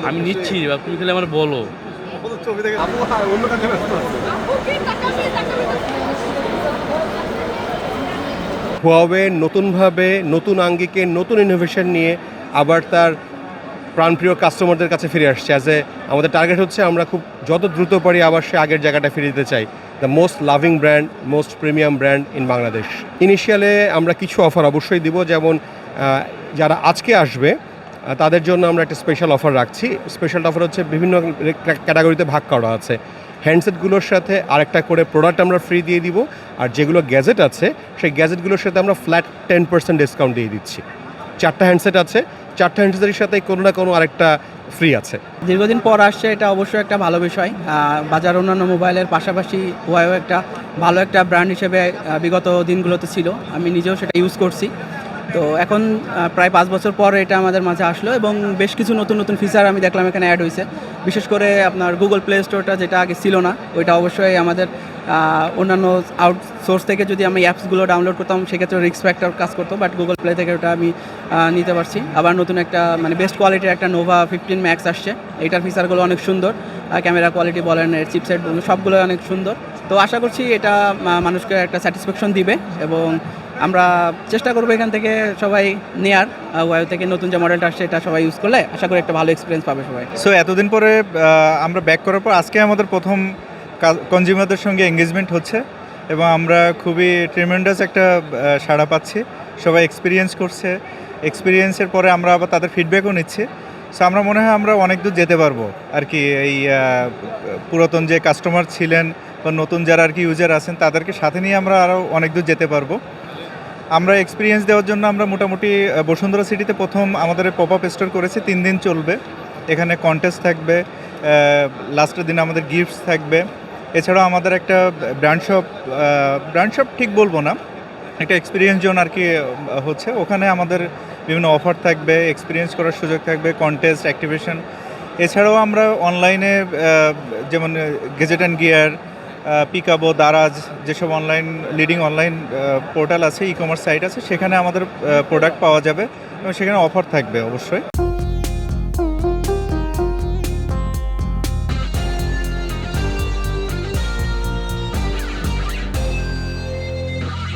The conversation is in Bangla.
আমি নিচ্ছি বা তুমি খালি আমার বলো। হুয়াওয়ে নতুনভাবে নতুন আঙ্গিকে নতুন ইনোভেশন নিয়ে আবার তার প্রাণপ্রিয় কাস্টমারদের কাছে ফিরে আসছে। আমাদের টার্গেট হচ্ছে আমরা খুব যত দ্রুত পারি আবার সে আগের জায়গাটা ফিরে দিতে চাই। The most loving brand, most premium brand in Bangladesh. ইনিশিয়ালে আমরা কিছু অফার অবশ্যই দিব, যেমন যারা আজকে আসবে তাদের জন্য আমরা একটা স্পেশাল অফার রাখছি। স্পেশাল অফার হচ্ছে বিভিন্ন ক্যাটাগরিতে ভাগ করা আছে। হ্যান্ডসেটগুলোর সাথে আরেকটা করে প্রোডাক্ট আমরা ফ্রি দিয়ে দিব, আর যেগুলো গ্যাজেট আছে সেই গ্যাজেটগুলোর সাথে আমরা ফ্ল্যাট 10% ডিসকাউন্ট দিয়ে দিচ্ছি। 4টা হ্যান্ডসেট আছে, 4টা হ্যান্ডসেটের সাথে কোনো না কোনো আরেকটা ফ্রি আছে। দীর্ঘদিন পর আসছে, এটা অবশ্যই একটা ভালো বিষয়। বাজার অন্যান্য মোবাইলের পাশাপাশি হুয়াওয়ে একটা ভালো একটা ব্র্যান্ড হিসেবে বিগত দিনগুলোতে ছিল। আমি নিজেও সেটা ইউজ করছি। তো এখন প্রায় 5 বছর পর এটা আমাদের মাঝে আসলো এবং বেশ কিছু নতুন নতুন ফিচার আমি দেখলাম এখানে অ্যাড হয়েছে। বিশেষ করে আপনার গুগল প্লে স্টোরটা, যেটা আগে ছিল না, ওইটা অবশ্যই আমাদের অন্যান্য আউটসোর্স থেকে যদি আমি অ্যাপসগুলো ডাউনলোড করতাম সেক্ষেত্রে রিস্ক ফ্যাক্টর কাজ করতো, বাট গুগল প্লে থেকে ওটা আমি নিতে পারছি। আবার নতুন একটা মানে বেস্ট কোয়ালিটির একটা নোভা 15 ম্যাক্স আসছে। এইটার ফিচারগুলো অনেক সুন্দর, ক্যামেরা কোয়ালিটি বলেন, এর চিপসেট বলেন, সবগুলো অনেক সুন্দর। তো আশা করছি এটা মানুষকে একটা স্যাটিসফ্যাকশন দিবে এবং আমরা চেষ্টা করবো এখান থেকে সবাই নেয়ার। হুয়াওয়ে থেকে নতুন যে মডেলটা আসছে এটা সবাই ইউজ করলে আশা করি একটা ভালো এক্সপিরিয়েন্স পাবে সবাই। সো এতদিন পরে আমরা ব্যাক করার পর আজকে আমাদের প্রথম কনজিউমারদের সঙ্গে এঙ্গেজমেন্ট হচ্ছে এবং আমরা খুবই ট্রিমেন্ডাস একটা সাড়া পাচ্ছি। সবাই এক্সপিরিয়েন্স করছে, এক্সপিরিয়েন্সের পরে আমরা আবার তাদের ফিডব্যাকও নিচ্ছি। সো আমরা মনে হয় আমরা অনেক দূর যেতে পারবো আর কি। এই পুরাতন যে কাস্টমার ছিলেন বা নতুন যারা আর কি ইউজার আছেন তাদেরকে সাথে নিয়ে আমরা আরও অনেক দূর যেতে পারবো। আমরা এক্সপিরিয়েন্স দেওয়ার জন্য আমরা মোটামুটি বসুন্ধরা সিটিতে প্রথম আমাদের পপ আপ স্টোর করেছি, 3 দিন চলবে। এখানে কন্টেস্ট থাকবে, লাস্টের দিন আমাদের গিফটস থাকবে। এছাড়াও আমাদের একটা ব্র্যান্ড শপ ঠিক বলবো না, একটা এক্সপিরিয়েন্স জোন আর কি হচ্ছে। ওখানে আমাদের বিভিন্ন অফার থাকবে, এক্সপিরিয়েন্স করার সুযোগ থাকবে, কন্টেস্ট, অ্যাক্টিভেশন। এছাড়াও আমরা অনলাইনে যেমন গেজেট অ্যান্ড গিয়ার, পিকাবো, দারাজ, যেসব লিডিং অনলাইন পোর্টাল আছে, ই কমার্স সাইট আছে, সেখানে আমাদের প্রোডাক্ট পাওয়া যাবে এবং সেখানে অফার থাকবে অবশ্যই।